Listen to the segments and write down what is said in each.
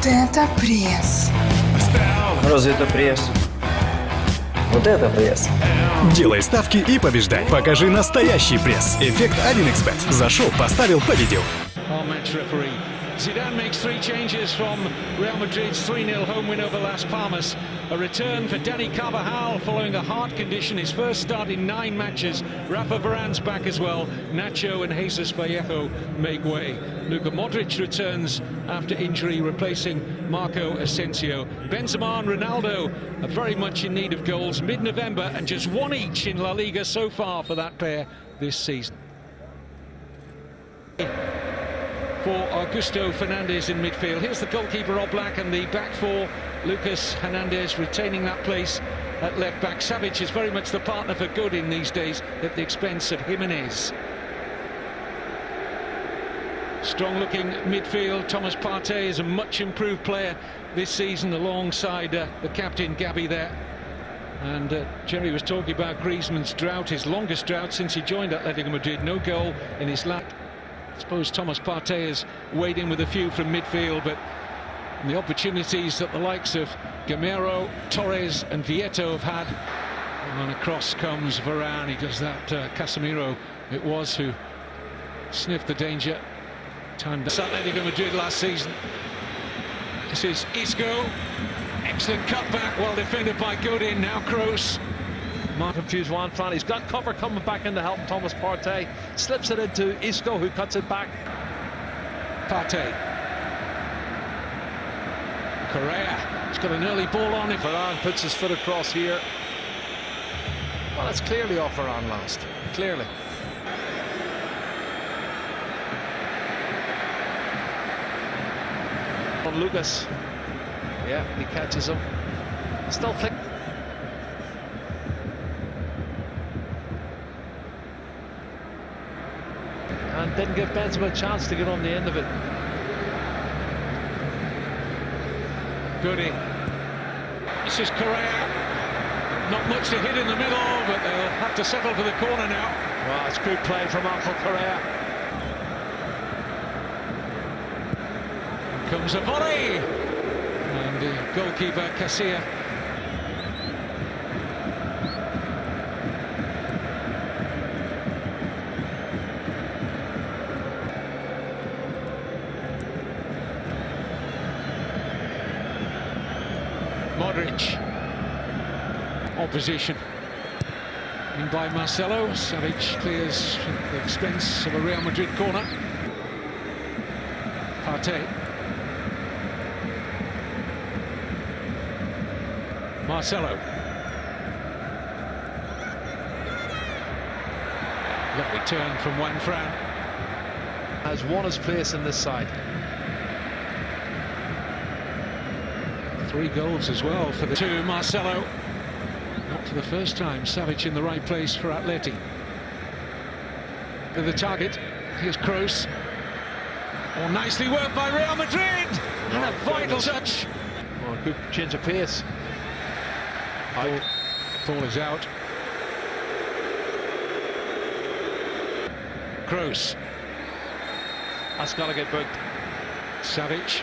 Это пресс. Разве это пресс? Вот это пресс. Делай ставки и побеждай. Покажи настоящий пресс. Эффект 1xbet. Зашел, поставил, победил. Zidane makes 3 changes from Real Madrid's 3-0 home win over Las Palmas. A return for Dani Carvajal following a heart condition, his first start in 9 matches. Rafa Varane's back as well. Nacho and Jesus Vallejo make way. Luka Modric returns after injury, replacing Marco Asensio. Benzema and Ronaldo are very much in need of goals mid-November, and just 1 each in La Liga so far for that pair this season. For Augusto Fernandez in midfield. Here's the goalkeeper Oblak, and the back four, Lucas Hernandez retaining that place at left back. Savic is very much the partner for Godin these days at the expense of Jimenez. Strong looking midfield. Thomas Partey is a much improved player this season alongside the captain Gabi there. And Jerry was talking about Griezmann's drought, his longest drought since he joined Atletico Madrid. No goal in his last. I suppose Thomas Partey has weighed in with a few from midfield, but the opportunities that the likes of Gamero, Torres and Vieto have had. And across comes Varane. He does that. Casemiro it was who sniffed the danger. Timed Atletico Madrid last season. This is Isco. Excellent cutback, well defended by Godin. Now Kroos. Confused Juan Fran. He's got cover coming back in to help Thomas Partey. Slips it into Isco, who cuts it back. Partey. Correa. He's got an early ball on it. Varane puts his foot across here. Well, it's clearly off Varane last. Clearly. On Lucas. Yeah, he catches him. Still thick. And didn't give Benzema a chance to get on the end of it. Goody. This is Correa. Not much to hit in the middle, but they'll have to settle for the corner now. Well, it's good play from Angel Correa. Comes a volley. And the goalkeeper, Casilla. Modric. Opposition. In by Marcelo. Savic clears at the expense of a Real Madrid corner. Partey. Marcelo. Lovely turn from Juan Fran. Has won his place in this side. 3 goals as well for the two. Marcelo. Not for the first time. Savic in the right place for Atleti. To the target. Here's Kroos. Oh, nicely worked by Real Madrid. And a vital touch. Well, good change of pace. Ball is out. Kroos. That's got to get booked. Savic.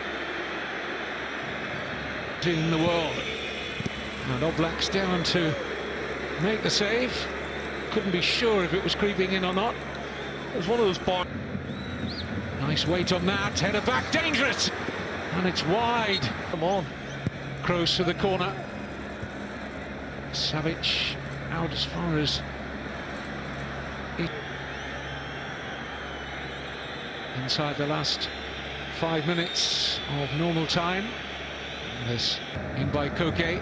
In the world. And Oblak's down to make the save. Couldn't be sure if it was creeping in or not. It was one of those balls. Nice weight on that. Header back, dangerous. And it's wide. Come on. Kroos to the corner. Savic out as far as inside the last 5 minutes of normal time. This in by Koke.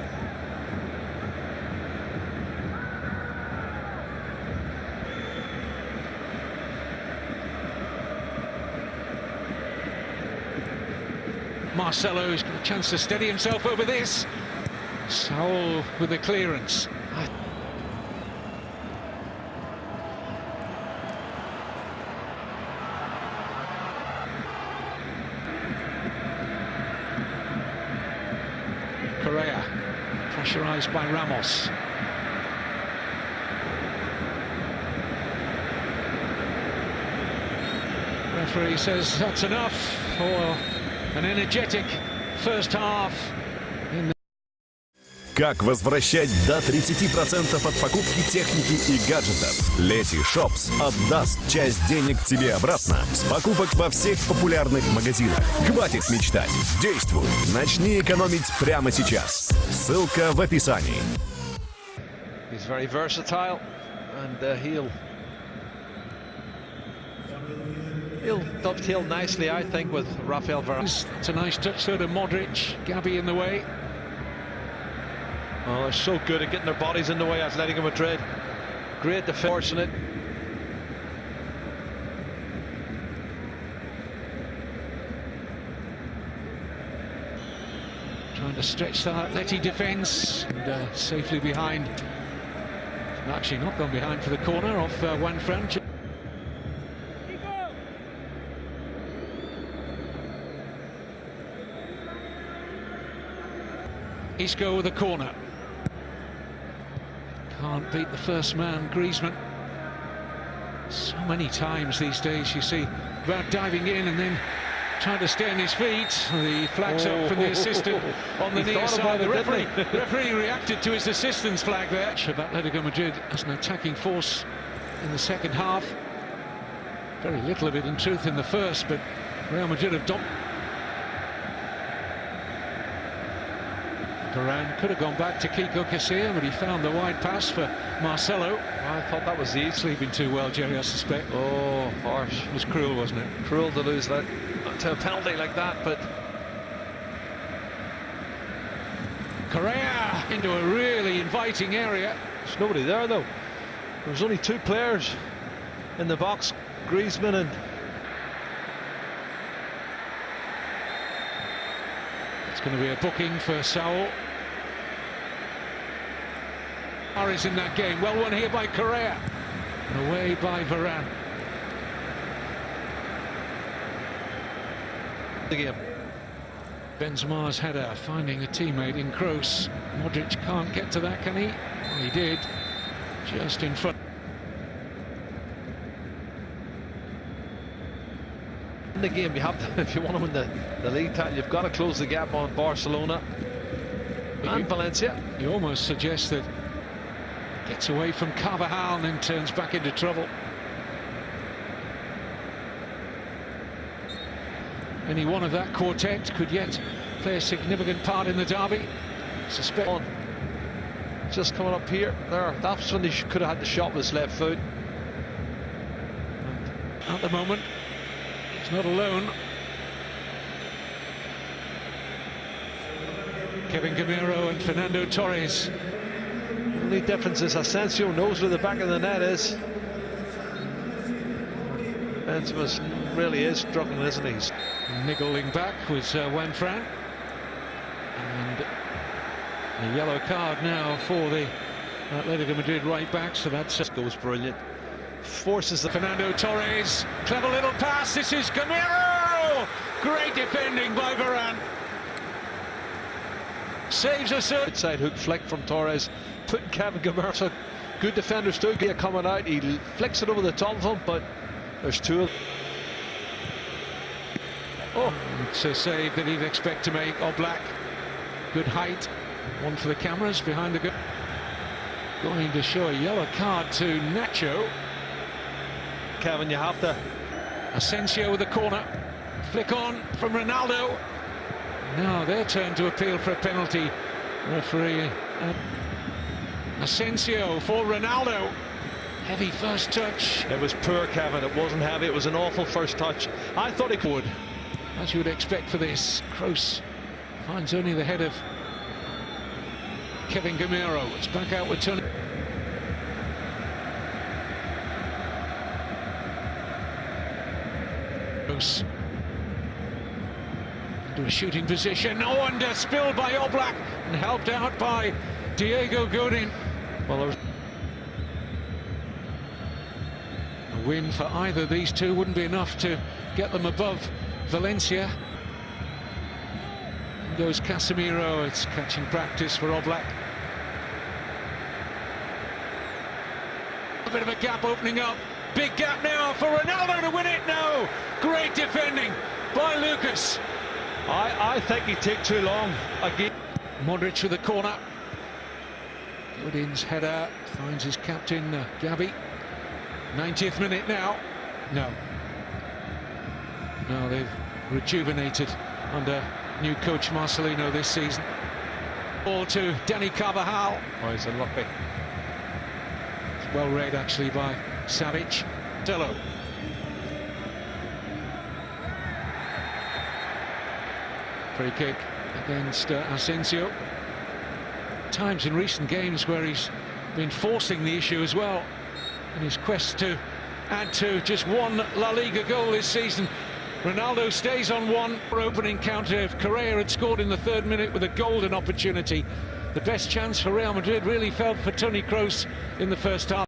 Marcelo's got a chance to steady himself over this. Saul with the clearance. Correa, pressurised by Ramos. Referee says that's enough for an energetic first half. Как возвращать до 30% от покупки техники и гаджетов? Leti Shops отдаст часть денег тебе обратно с покупок во всех популярных магазинах. Хватит мечтать. Действуй. Начни экономить прямо сейчас. Ссылка в описании. He's very versatile, and he'll dovetail nicely, I think, with Rafael Varane. It's a nice touch though to Modric. Gabby in the way. Oh, they're so good at getting their bodies in the way, Atletico Madrid. Great defense in it. Trying to stretch that Atleti defence and safely behind. Actually not gone behind for the corner off Juanfran. Isco with a corner. Can't beat the first man, Griezmann. So many times these days you see about diving in and then trying to stay on his feet. The flag's up from the assistant on the near side. The referee reacted to his assistant's flag there. Atletico Madrid as an attacking force in the second half. Very little of it in truth in the first, but Real Madrid have dominated. Varane could have gone back to Kiko Casilla, but he found the wide pass for Marcelo. I thought that was easy. Sleeping too well, Jerry, I suspect. Oh, harsh. It was cruel, wasn't it? Cruel to lose that to a penalty like that, but Correa into a really inviting area. There's nobody there though. There was only two players in the box, Griezmann and... It's going to be a booking for Saul. Is in that game. Well won here by Correa. And away by Varane. The game. Benzema's header finding a teammate in Kroos. Modric can't get to that, can he? Well, he did. Just in front. In the game, you have to, if you want to win the league title, you've got to close the gap on Barcelona and Valencia. You almost suggest that gets away from Carvajal and then turns back into trouble. Any one of that quartet could yet play a significant part in the derby. Suspect on. Just coming up here. There, that's when he could have had the shot with his left foot. At the moment, he's not alone. Kevin Gamero and Fernando Torres. The only difference is Asensio knows where the back of the net is. Benzema really is struggling, isn't he? Niggling back was Juanfran. And a yellow card now for the Atletico Madrid right back, so that's... Goes brilliant. Forces the... Fernando Torres, clever little pass, this is Gamero! Great defending by Varane. Saves us. Outside hook flick from Torres, putting Kevin Gamero. So good defenders too. Coming out, he flicks it over the top of him, but there's two of them. Oh, it's a save that he'd expect to make. Oblak, good height. One for the cameras behind the goal. Going to show a yellow card to Nacho. Kevin, you have to. Asensio with the corner. Flick on from Ronaldo. Now their turn to appeal for a penalty. Referee. Asensio for Ronaldo. Heavy first touch. It was poor, Kevin. It wasn't heavy. It was an awful first touch. I thought he could. As you would expect for this. Kroos finds only the head of Kevin Gamero. It's back out with Tony. Kroos into a shooting position. Oh, and spilled by Oblak and helped out by Diego Godin. Well, there was a win for either of these two wouldn't be enough to get them above Valencia. In goes Casemiro. It's catching practice for Oblak. A bit of a gap opening up. Big gap now for Ronaldo to win it. No! Great defending by Lucas. I think he'd take too long again. Modric with the corner. Godin's header finds his captain, Gabi. 90th minute now. No, they've rejuvenated under new coach Marcelino this season. Ball to Dani Carvajal. Oh, he's unlucky. It's well read actually by Savic. Dello. Free kick against Asensio. Times in recent games where he's been forcing the issue as well in his quest to add to just one La Liga goal this season. Ronaldo stays on one. Opening counter if Correa had scored in the 3rd minute with a golden opportunity. The best chance for Real Madrid really fell for Toni Kroos in the first half.